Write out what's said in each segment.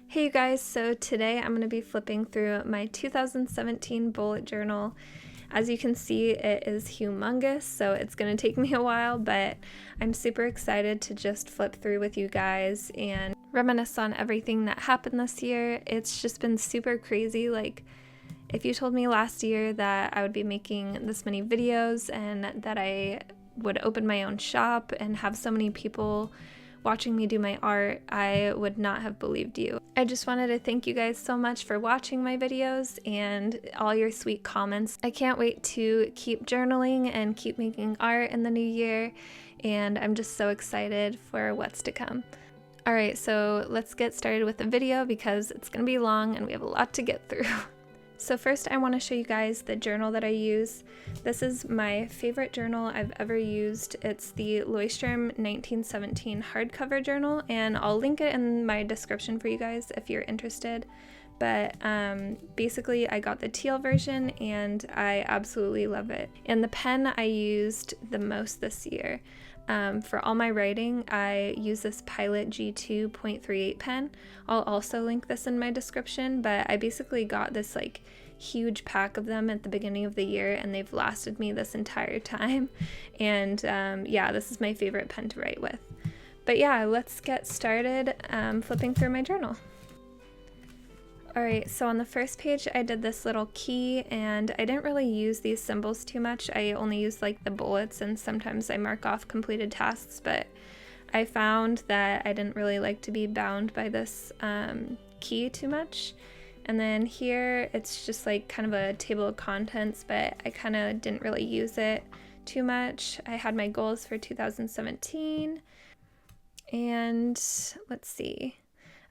Hey you guys, so today I'm going to be flipping through my 2017 bullet journal. As you can see, it is humongous, so it's going to take me a while, but I'm super excited to just flip through with you guys and reminisce on everything that happened this year. It's just been super crazy. Like, if you told me last year that I would be making this many videos and that I would open my own shop and have so many people watching me do my art, I would not have believed you. I just wanted to thank you guys so much for watching my videos and all your sweet comments. I can't wait to keep journaling and keep making art in the new year, and I'm just so excited for what's to come. Alright, so let's get started with the video because it's going to be long and we have a lot to get through. So first I want to show you guys the journal that I use. This is my favorite journal I've ever used. It's the Leuchtturm 1917 hardcover journal, and I'll link it in my description for you guys if you're interested. But basically I got the teal version and I absolutely love it. And the pen I used the most this year. For all my writing, I use this Pilot G2 .38 pen. I'll also link this in my description, but I basically got this like huge pack of them at the beginning of the year and they've lasted me this entire time. And yeah, this is my favorite pen to write with. But yeah, let's get started flipping through my journal. Alright, so on the first page I did this little key, and I didn't really use these symbols too much. I only used like the bullets and sometimes I mark off completed tasks, but I found that I didn't really like to be bound by this key too much. And then here it's just like kind of a table of contents, but I kind of didn't really use it too much. I had my goals for 2017, and let's see.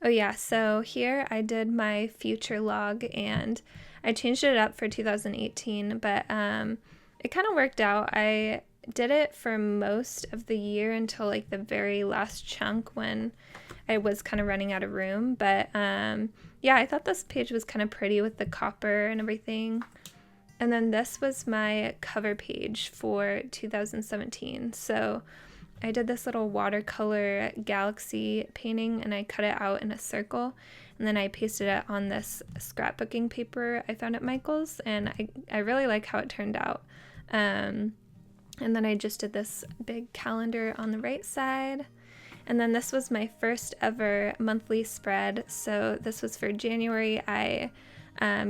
Oh yeah, so here I did my future log and I changed it up for 2018, but it kind of worked out. I did it for most of the year until like the very last chunk when I was kind of running out of room, but yeah, I thought this page was kind of pretty with the copper and everything. And then this was my cover page for 2017. So I did this little watercolor galaxy painting and I cut it out in a circle, and then I pasted it on this scrapbooking paper I found at Michael's, and I really like how it turned out. And then I just did this big calendar on the right side. And then this was my first ever monthly spread. So this was for January. I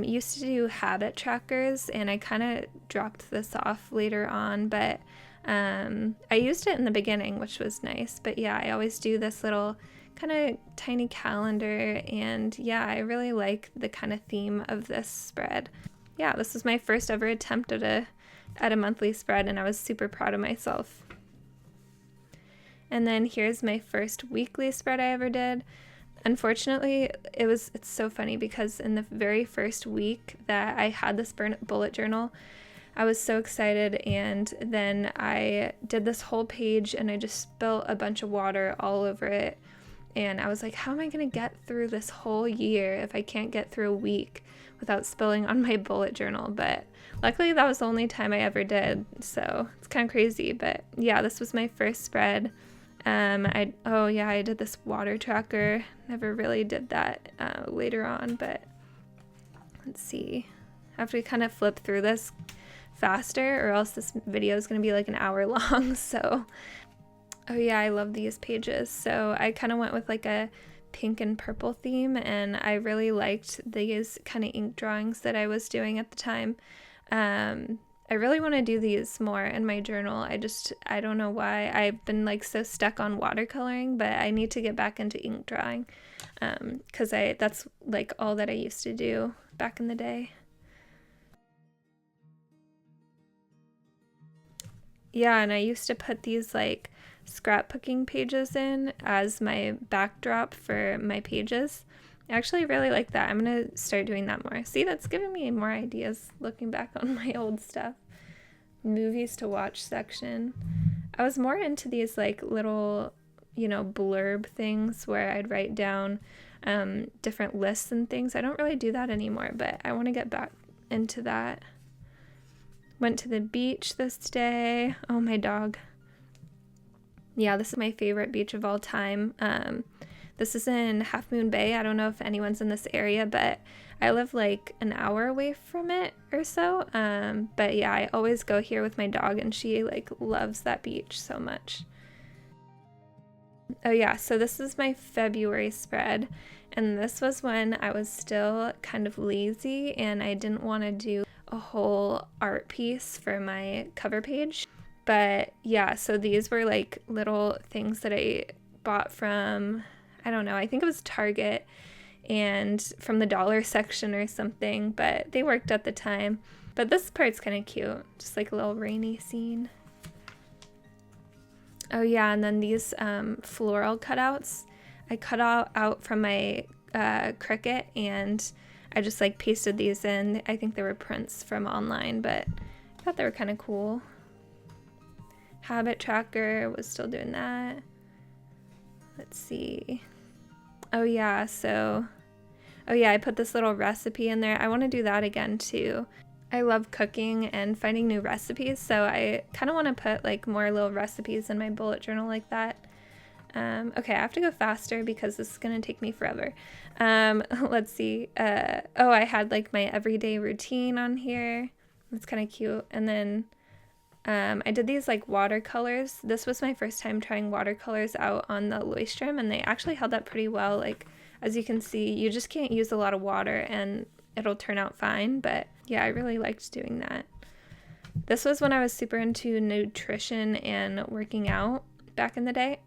used to do habit trackers and I kind of dropped this off later on, but I used it in the beginning, which was nice. But yeah, I always do this little kind of tiny calendar, and yeah, I really like the kind of theme of this spread. Yeah, this was my first ever attempt at a monthly spread, and I was super proud of myself. And then here's my first weekly spread I ever did. Unfortunately, it's so funny because in the very first week that I had this bullet journal, I was so excited, and then I did this whole page and I just spilled a bunch of water all over it, and I was like, how am I gonna get through this whole year if I can't get through a week without spilling on my bullet journal? But luckily that was the only time I ever did, so it's kind of crazy. But yeah, this was my first spread. I did this water tracker. Never really did that later on, but let's see. I have to kind of flip through this faster or else this video is going to be like an hour long. So oh yeah, I love these pages. So I kind of went with like a pink and purple theme, and I really liked these kind of ink drawings that I was doing at the time. I really want to do these more in my journal. I don't know why I've been like so stuck on watercoloring, but I need to get back into ink drawing because that's like all that I used to do back in the day. Yeah, and I used to put these like scrapbooking pages in as my backdrop for my pages. I actually really like that. I'm going to start doing that more. See, that's giving me more ideas looking back on my old stuff. Movies to watch section. I was more into these like little, blurb things where I'd write down different lists and things. I don't really do that anymore, but I want to get back into that. Went to the beach this day. Oh, my dog. Yeah, this is my favorite beach of all time. This is in Half Moon Bay. I don't know if anyone's in this area, but I live like an hour away from it or so. But yeah, I always go here with my dog, and she like loves that beach so much. Oh yeah, so this is my February spread, and this was when I was still kind of lazy and I didn't want to do a whole art piece for my cover page. But yeah, so these were like little things that I bought from, I don't know, I think it was Target and from the dollar section or something, but they worked at the time. But this part's kind of cute, just like a little rainy scene. Oh yeah, and then these floral cutouts, I cut out from my Cricut, and I just like pasted these in. I think they were prints from online, but I thought they were kind of cool. Habit tracker, was still doing that. Let's see. Oh yeah, I put this little recipe in there. I want to do that again too. I love cooking and finding new recipes, so I kind of want to put like more little recipes in my bullet journal like that. Okay, I have to go faster because this is gonna take me forever. Let's see. Oh, I had like my everyday routine on here. That's kind of cute. And then I did these like watercolors. This was my first time trying watercolors out on the Leuchtturm, and they actually held up pretty well. Like, as you can see, you just can't use a lot of water and it'll turn out fine. But yeah, I really liked doing that. This was when I was super into nutrition and working out back in the day.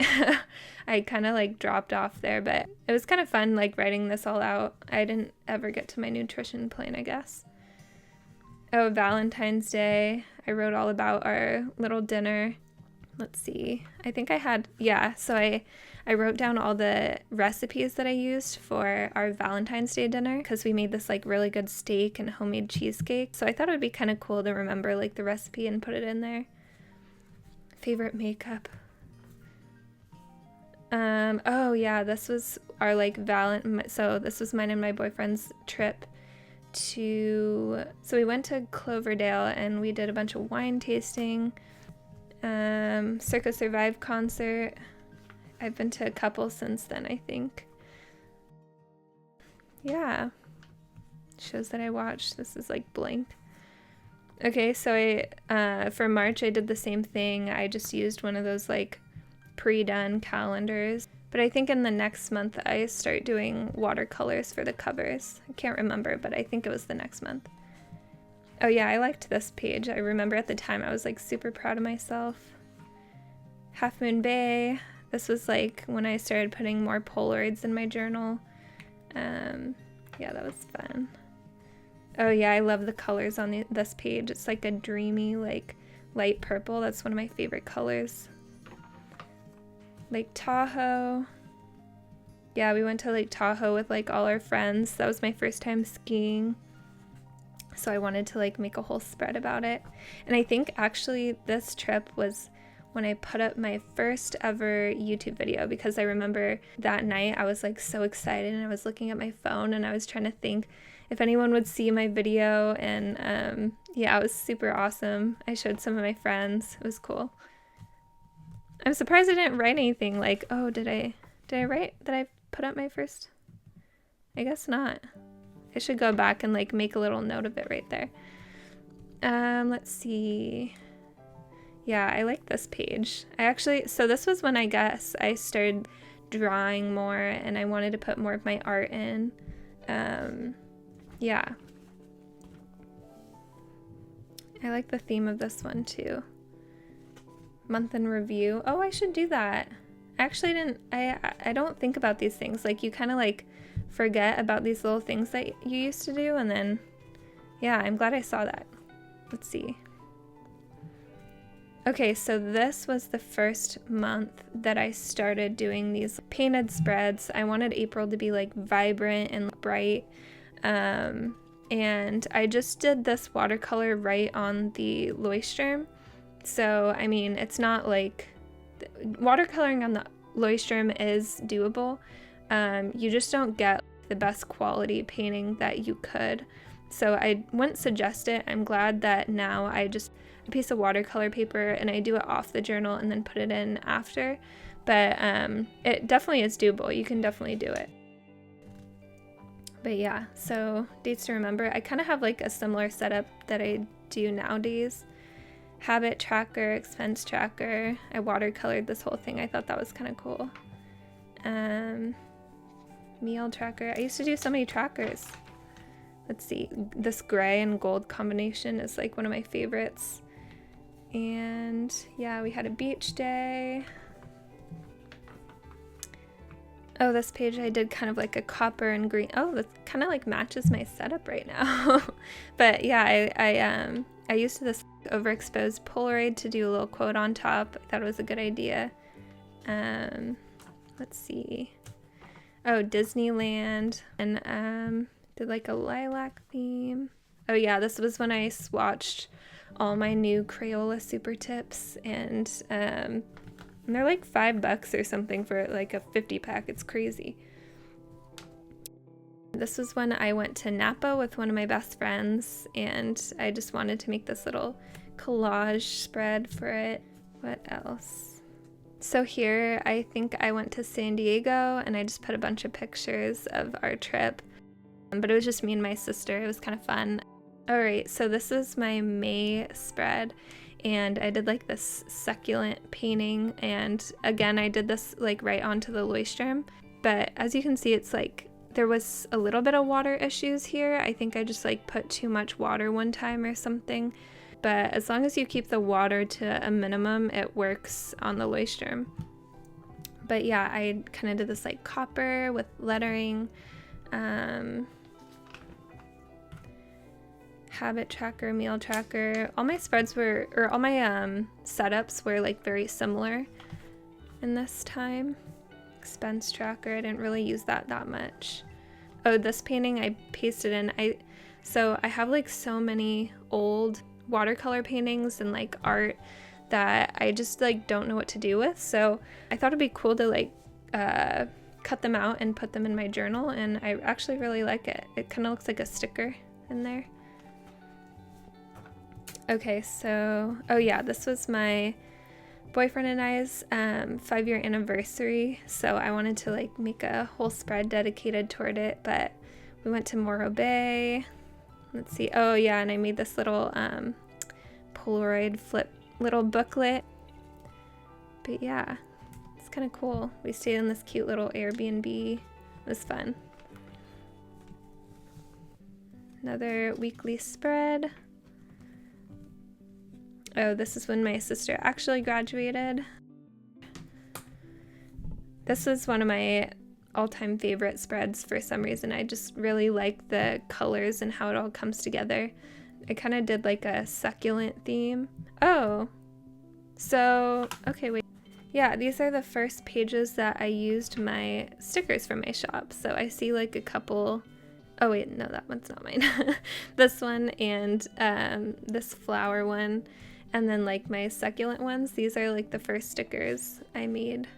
I kind of like dropped off there, but it was kind of fun like writing this all out. I didn't ever get to my nutrition plan, I guess. Oh, Valentine's Day. I wrote all about our little dinner. Let's see. I think I had, yeah, so I wrote down all the recipes that I used for our Valentine's Day dinner because we made this like really good steak and homemade cheesecake. So I thought it would be kind of cool to remember like the recipe and put it in there. Favorite makeup. Oh yeah, this was our like so this was mine and my boyfriend's trip so we went to Cloverdale and we did a bunch of wine tasting. Circa Survive concert. I've been to a couple since then, I think. Yeah. Shows that I watched. This is like blank. Okay, so for March I did the same thing. I just used one of those like pre-done calendars. But I think in the next month I start doing watercolors for the covers. I can't remember, but I think it was the next month. Oh yeah, I liked this page. I remember at the time I was like super proud of myself. Half Moon Bay. This was like when I started putting more Polaroids in my journal. Yeah, that was fun. Oh yeah, I love the colors on this page. It's like a dreamy, like light purple. That's one of my favorite colors. Lake Tahoe. Yeah, we went to Lake Tahoe with like all our friends. That was my first time skiing. So I wanted to like make a whole spread about it. And I think actually this trip was when I put up my first ever YouTube video, because I remember that night I was like so excited and I was looking at my phone and I was trying to think if anyone would see my video, and yeah, it was super awesome. I showed some of my friends. It was cool. I'm surprised I didn't write anything like, oh, did I write that I put up my first? I guess not. I should go back and like make a little note of it right there. Let's see. Yeah, I like this page. So this was when I guess I started drawing more and I wanted to put more of my art in. Yeah. I like the theme of this one too. Month in review. Oh, I should do that. I actually didn't, I don't think about these things. Like you kind of like forget about these little things that you used to do, and then yeah, I'm glad I saw that. Let's see. Okay, so this was the first month that I started doing these painted spreads. I wanted April to be like vibrant and bright. And I just did this watercolor right on the Leuchtturm. So, I mean, it's not like watercoloring on the Leuchtturm is doable. You just don't get the best quality painting that you could. So I wouldn't suggest it. I'm glad that now I just a piece of watercolor paper and I do it off the journal and then put it in after. but it definitely is doable. You can definitely do it. But yeah, so dates to remember. I kind of have like a similar setup that I do nowadays. Habit tracker, expense tracker. I watercolored this whole thing. I thought that was kind of cool. Meal tracker. I used to do so many trackers. Let's see. This gray and gold combination is like one of my favorites. And yeah, we had a beach day. Oh, this page I did kind of like a copper and green. Oh, that kind of like matches my setup right now. But yeah, I used this overexposed Polaroid to do a little quote on top. I thought it was a good idea. Let's see. Oh, Disneyland. And did like a lilac theme. Oh yeah, this was when I swatched all my new Crayola Super Tips, and they're like $5 or something for like a 50 pack. It's crazy. This was when I went to Napa with one of my best friends, and I just wanted to make this little collage spread for it. What else? So here, I think I went to San Diego, and I just put a bunch of pictures of our trip, but it was just me and my sister. It was kind of fun. All right, so this is my May spread, and I did like this succulent painting, and again I did this like right onto the Leuchtturm, but as you can see, it's like there was a little bit of water issues here. I think I just like put too much water one time or something, but as long as you keep the water to a minimum, it works on the Leuchtturm. But yeah, I kind of did this like copper with lettering, habit tracker, meal tracker. All my spreads were, or all my setups were like very similar in this time. Expense tracker, I didn't really use that much. Oh, this painting I pasted in. So I have like so many old watercolor paintings and like art that I just like don't know what to do with. So I thought it'd be cool to like cut them out and put them in my journal, and I actually really like it. It kind of looks like a sticker in there. Okay, so, oh yeah, this was my boyfriend and I's 5-year anniversary, so I wanted to like make a whole spread dedicated toward it, but we went to Morro Bay. Let's see, oh yeah, and I made this little Polaroid flip little booklet. But yeah, it's kind of cool. We stayed in this cute little Airbnb. It was fun. Another weekly spread. Oh, this is when my sister actually graduated. This was one of my all-time favorite spreads for some reason. I just really like the colors and how it all comes together. I kind of did like a succulent theme. Oh, so, okay, wait. Yeah, these are the first pages that I used my stickers from my shop. So I see like a couple. Oh wait, no, that one's not mine. This one and this flower one. And then like my succulent ones, these are like the first stickers I made.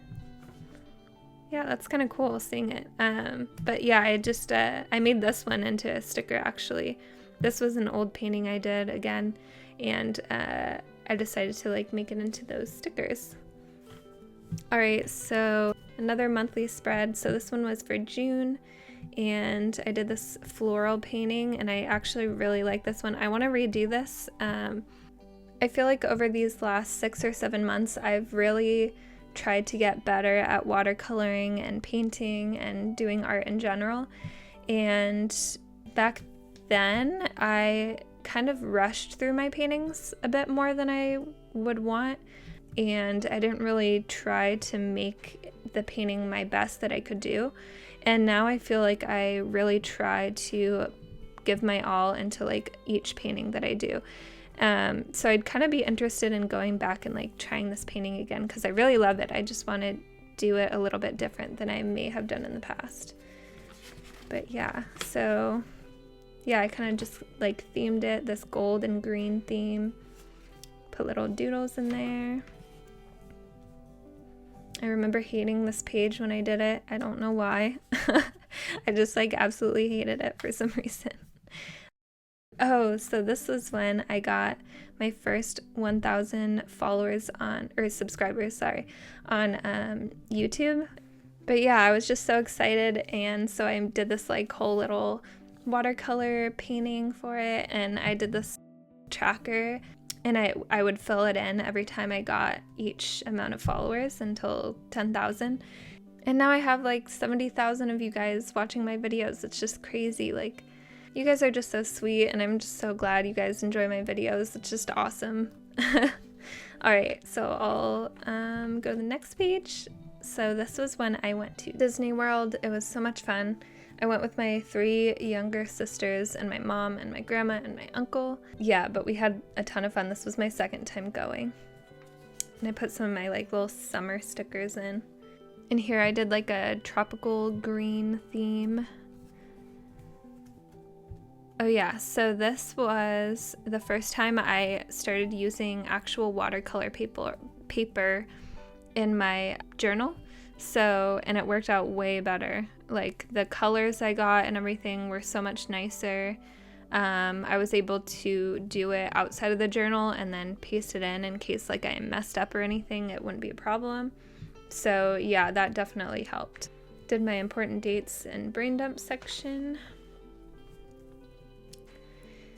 Yeah, that's kind of cool seeing it. But yeah, I made this one into a sticker actually. This was an old painting I did again, and I decided to like make it into those stickers. All right, so another monthly spread. So this one was for June, and I did this floral painting, and I actually really like this one. I want to redo this. I feel like over these last 6 or 7 months, I've really tried to get better at watercoloring and painting and doing art in general. And back then, I kind of rushed through my paintings a bit more than I would want. And I didn't really try to make the painting my best that I could do. And now I feel like I really try to give my all into like each painting that I do. So I'd kind of be interested in going back and like trying this painting again because I really love it. I just want to do it a little bit different than I may have done in the past. But yeah, so yeah, I kind of just like themed it, this gold and green theme. Put little doodles in there. I remember hating this page when I did it. I don't know why. I just like absolutely hated it for some reason. Oh, so this was when I got my first 1,000 followers or subscribers, sorry, on YouTube. But yeah, I was just so excited, and so I did this like whole little watercolor painting for it, and I did this tracker, and I would fill it in every time I got each amount of followers until 10,000. And now I have like 70,000 of you guys watching my videos. It's just crazy. Like, you guys are just so sweet, and I'm just so glad you guys enjoy my videos. It's just awesome. Alright, so I'll go to the next page. So this was when I went to Disney World. It was so much fun. I went with my 3 younger sisters and my mom and my grandma and my uncle. Yeah, but we had a ton of fun. This was my second time going. And I put some of my like little summer stickers in. And here I did like a tropical green theme. Oh yeah, so this was the first time I started using actual watercolor paper in my journal. So, and it worked out way better. Like, the colors I got and everything were so much nicer. I was able to do it outside of the journal and then paste it in case like I messed up or anything, it wouldn't be a problem. So yeah, that definitely helped. Did my important dates and brain dump section.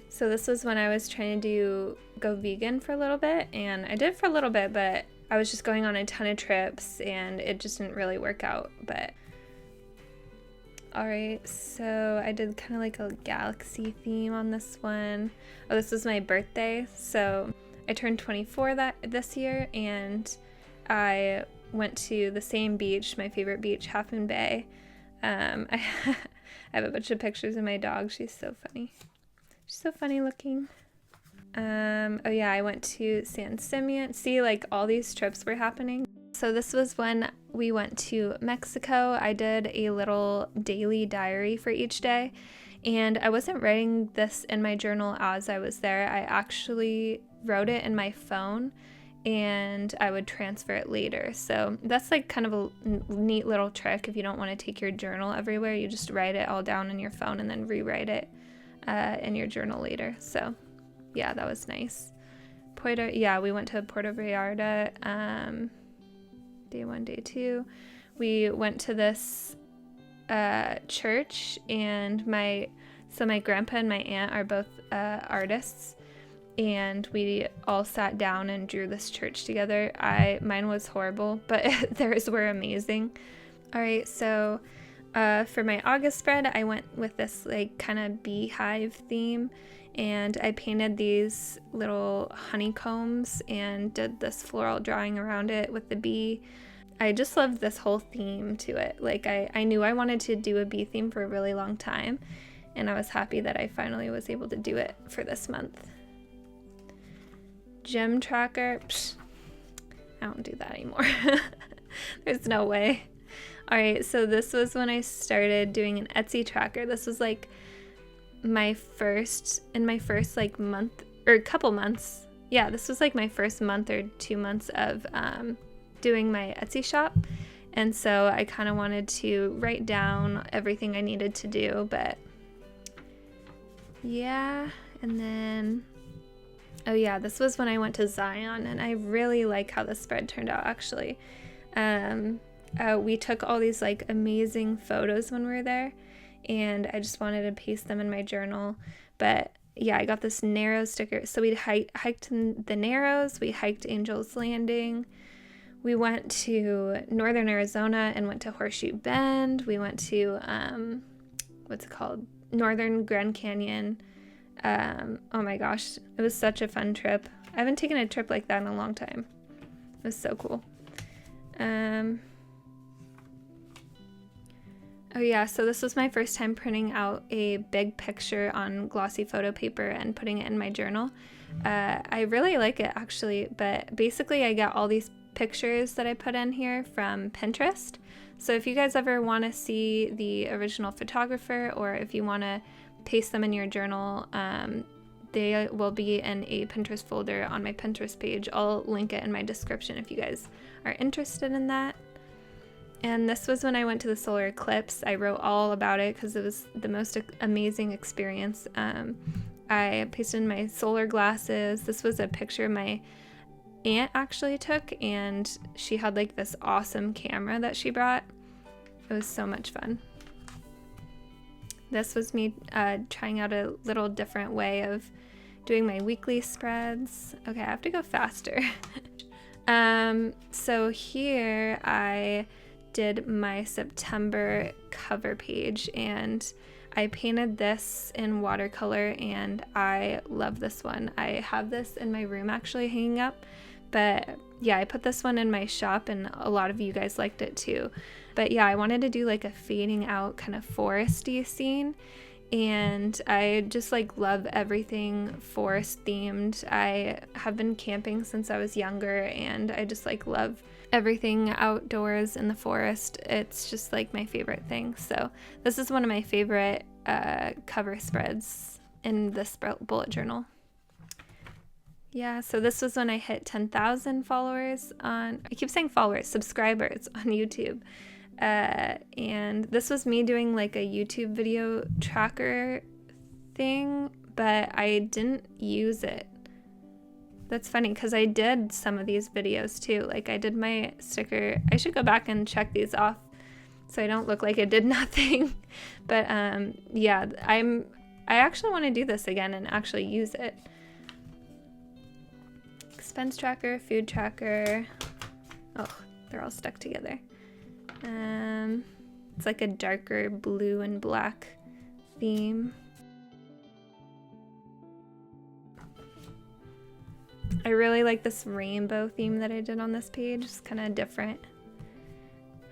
So this was when I was trying to go vegan for a little bit, and I did for a little bit, but I was just going on a ton of trips and it just didn't really work out. But alright, so I did kind of like a galaxy theme on this one. Oh, this was my birthday, so I turned 24 this year, and I went to the same beach, my favorite beach, Half Moon Bay. I have a bunch of pictures of my dog. She's so funny. She's so funny looking. Oh yeah, I went to San Simeon. See, like, all these trips were happening. So this was when we went to Mexico. I did a little daily diary for each day, and I wasn't writing this in my journal as I was there. I actually wrote it in my phone, and I would transfer it later. So that's like kind of a neat little trick. If you don't want to take your journal everywhere, you just write it all down in your phone and then rewrite it in your journal later. So yeah, that was nice. We went to Puerto Vallarta day 1, day 2. We went to this church, and my grandpa and my aunt are both artists, and we all sat down and drew this church together. Mine was horrible, but theirs were amazing. All right, so for my August spread, I went with this like kind of beehive theme, and I painted these little honeycombs and did this floral drawing around it with the bee. I just loved this whole theme to it. Like, I knew I wanted to do a bee theme for a really long time, and I was happy that I finally was able to do it for this month. Gym tracker, I don't do that anymore. There's no way. Alright, so this was when I started doing an Etsy tracker. This was like my first like month or couple months. Yeah, this was like my first month or 2 months of doing my Etsy shop. And so I kind of wanted to write down everything I needed to do, but yeah. And then, oh yeah, this was when I went to Zion, and I really like how the spread turned out, actually. We took all these like amazing photos when we were there, and I just wanted to paste them in my journal. But yeah, I got this Narrows sticker. So we hiked in the Narrows, we hiked Angel's Landing, we went to northern Arizona and went to Horseshoe Bend, we went to what's it called, Northern Grand Canyon. Oh my gosh, it was such a fun trip. I haven't taken a trip like that in a long time. It was so cool. Oh yeah, so this was my first time printing out a big picture on glossy photo paper and putting it in my journal. I really like it, actually, but basically I got all these pictures that I put in here from Pinterest. So if you guys ever want to see the original photographer, or if you want to paste them in your journal, they will be in a Pinterest folder on my Pinterest page. I'll link it in my description if you guys are interested in that. And this was when I went to the solar eclipse. I wrote all about it because it was the most amazing experience. I pasted in my solar glasses. This was a picture my aunt actually took, and she had like this awesome camera that she brought. It was so much fun. This was me trying out a little different way of doing my weekly spreads. Okay, I have to go faster. So here I did my September cover page, and I painted this in watercolor, and I love this one. I have this in my room actually hanging up, but yeah, I put this one in my shop and a lot of you guys liked it too. But yeah, I wanted to do like a fading out kind of foresty scene, and I just like love everything forest themed. I have been camping since I was younger, and I just like love everything outdoors in the forest. It's just like my favorite thing. So this is one of my favorite cover spreads in this bullet journal. Yeah, so this was when I hit 10,000 followers on, I keep saying followers, subscribers on YouTube. And this was me doing like a YouTube video tracker thing, but I didn't use it. That's funny because I did some of these videos too. Like I did my sticker. I should go back and check these off so I don't look like I did nothing. But yeah, I actually want to do this again and actually use it. Expense tracker, food tracker. Oh, they're all stuck together. It's like a darker blue and black theme. I really like this rainbow theme that I did on this page. It's kind of different.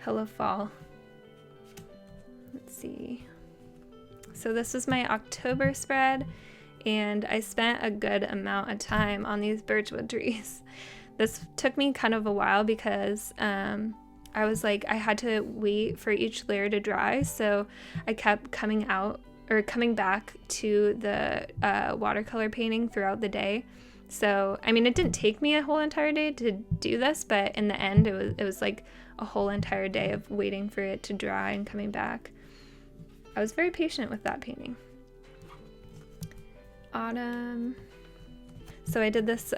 Hello Fall. Let's see. So this was my October spread, and I spent a good amount of time on these birchwood trees. This took me kind of a while because I was like, I had to wait for each layer to dry, so I kept coming back to the watercolor painting throughout the day. So, I mean, it didn't take me a whole entire day to do this, but in the end, it was like a whole entire day of waiting for it to dry and coming back. I was very patient with that painting. Autumn. So I did this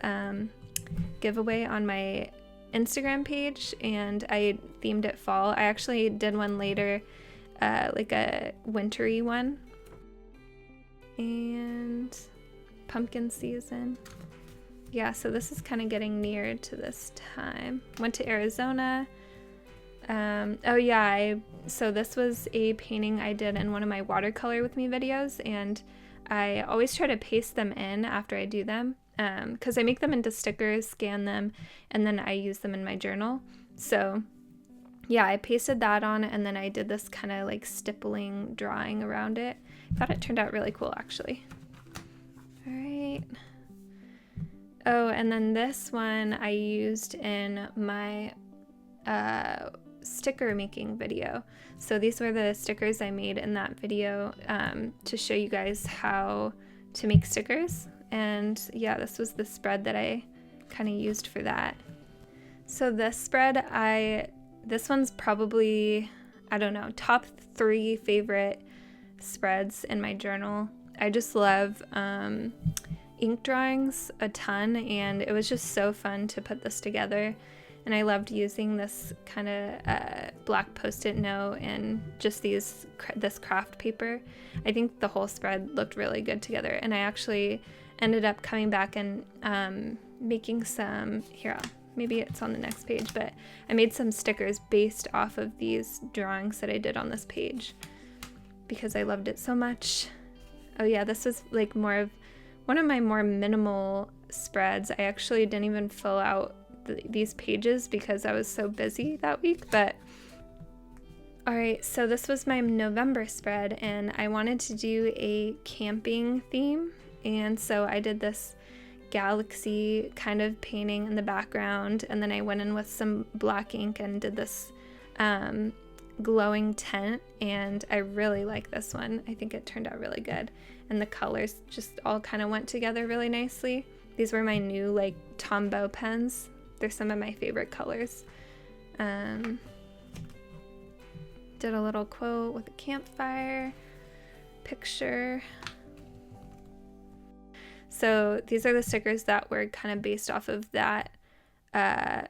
giveaway on my Instagram page, and I themed it fall. I actually did one later, like a wintry one. And pumpkin season. Yeah, so this is kind of getting near to this time. Went to Arizona. Oh yeah, so this was a painting I did in one of my watercolor with me videos, and I always try to paste them in after I do them, because I make them into stickers, scan them, and then I use them in my journal. So yeah, I pasted that on, and then I did this kind of like stippling drawing around it. I thought it turned out really cool actually. All right. Oh, and then this one I used in my sticker making video. So these were the stickers I made in that video to show you guys how to make stickers. And yeah, this was the spread that I kind of used for that. So this spread, this one's probably, I don't know, top 3 favorite spreads in my journal. I just love ink drawings a ton, and it was just so fun to put this together. And I loved using this kind of black post-it note and just this craft paper. I think the whole spread looked really good together, and I actually ended up coming back and making some, here, maybe it's on the next page, but I made some stickers based off of these drawings that I did on this page because I loved it so much. Oh yeah, this was like one of my more minimal spreads. I actually didn't even fill out these pages because I was so busy that week, but alright, so this was my November spread, and I wanted to do a camping theme, and so I did this galaxy kind of painting in the background, and then I went in with some black ink and did this glowing tent, and I really like this one. I think it turned out really good, and the colors just all kind of went together really nicely. These were my new like Tombow pens. They're some of my favorite colors. Did a little quote with a campfire picture. So these are the stickers that were kind of based off of that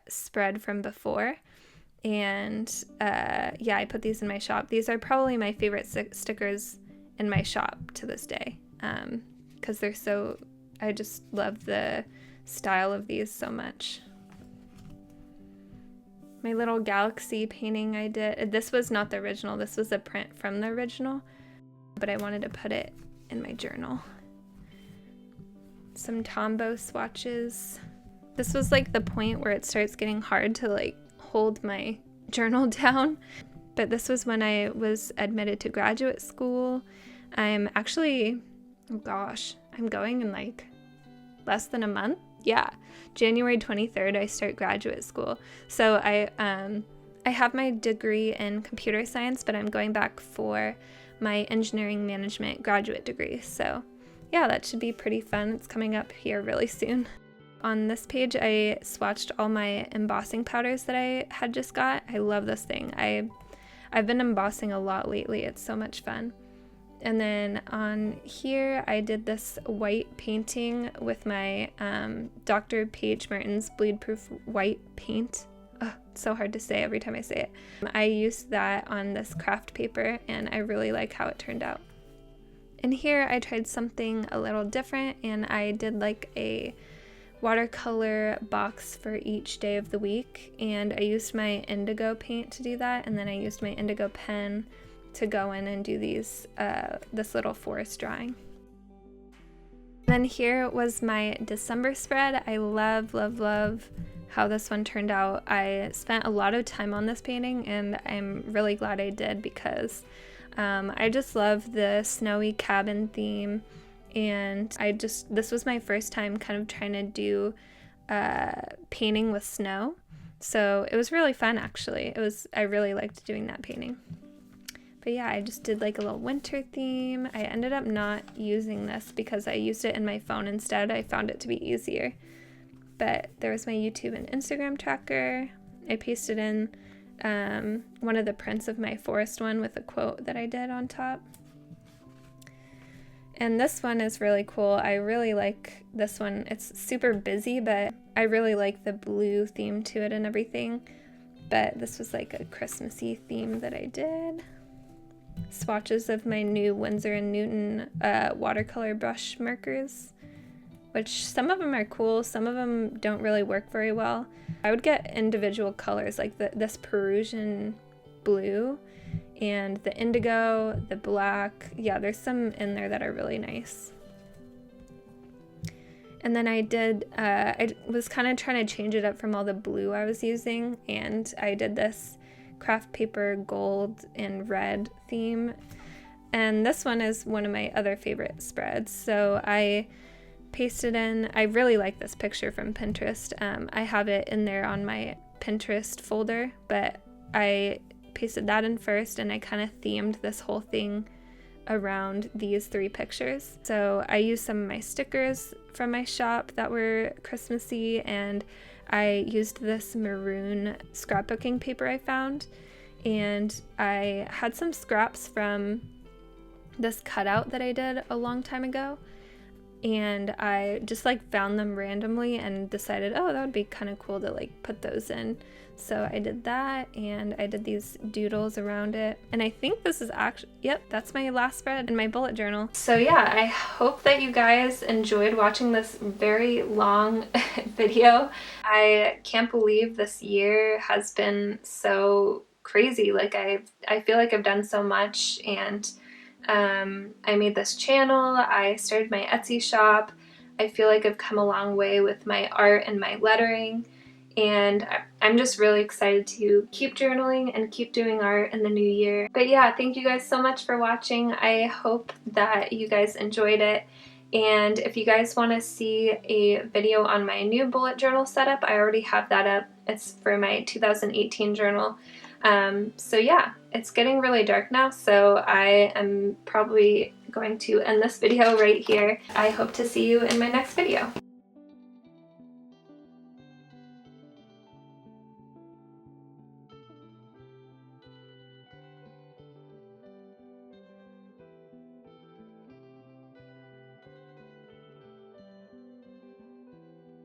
spread from before. And yeah, I put these in my shop. These are probably my favorite stickers in my shop to this day, because they're so, I just love the style of these so much. My little galaxy painting I did, this was not the original, this was a print from the original, but I wanted to put it in my journal. Some Tombow swatches. This was like the point where it starts getting hard to like hold my journal down, but this was when I was admitted to graduate school. I'm actually, oh gosh, I'm going in like less than a month. Yeah, January 23rd I start graduate school. So I have my degree in computer science, but I'm going back for my engineering management graduate degree. So yeah, that should be pretty fun. It's coming up here really soon. On this page, I swatched all my embossing powders that I had just got. I love this thing. I've been embossing a lot lately. It's so much fun. And then on here, I did this white painting with my Dr. Paige Mertens bleed proof white paint. Oh, it's so hard to say every time I say it. I used that on this craft paper, and I really like how it turned out. In here, I tried something a little different, and I did like a watercolor box for each day of the week, and I used my indigo paint to do that, and then I used my indigo pen to go in and do these this little forest drawing. Then here was my December spread. I love how this one turned out. I spent a lot of time on this painting, and I'm really glad I did, because I just love the snowy cabin theme, and this was my first time kind of trying to do painting with snow, so it was really fun actually. I really liked doing that painting. But yeah, I just did like a little winter theme. I ended up not using this because I used it in my phone instead. I found it to be easier. But there was my YouTube and Instagram tracker. I pasted in one of the prints of my forest one with a quote that I did on top. And this one is really cool. I really like this one. It's super busy, but I really like the blue theme to it and everything. But this was like a Christmassy theme that I did. Swatches of my new Winsor & Newton watercolor brush markers, which some of them are cool, some of them don't really work very well. I would get individual colors like this Perusian blue and the indigo, the black. Yeah, there's some in there that are really nice. And then I was kind of trying to change it up from all the blue I was using, and I did this craft paper gold and red theme, and this one is one of my other favorite spreads. So I pasted in, I really like this picture from Pinterest. I have it in there on my Pinterest folder, but I pasted that in first, and I kind of themed this whole thing around these three pictures. So I used some of my stickers from my shop that were Christmassy, and I used this maroon scrapbooking paper I found, and I had some scraps from this cutout that I did a long time ago, and I just like found them randomly and decided, oh, that would be kind of cool to like put those in. So I did that, and I did these doodles around it, and I think this is actually, yep, that's my last spread in my bullet journal. So yeah, I hope that you guys enjoyed watching this very long video. I can't believe this year has been so crazy. Like I feel like I've done so much, and I made this channel, I started my Etsy shop. I feel like I've come a long way with my art and my lettering, and I'm just really excited to keep journaling and keep doing art in the new year. But yeah, thank you guys so much for watching. I hope that you guys enjoyed it, and if you guys want to see a video on my new bullet journal setup, I already have that up. It's for my 2018 journal. So yeah, it's getting really dark now, so I am probably going to end this video right here. I hope to see you in my next video.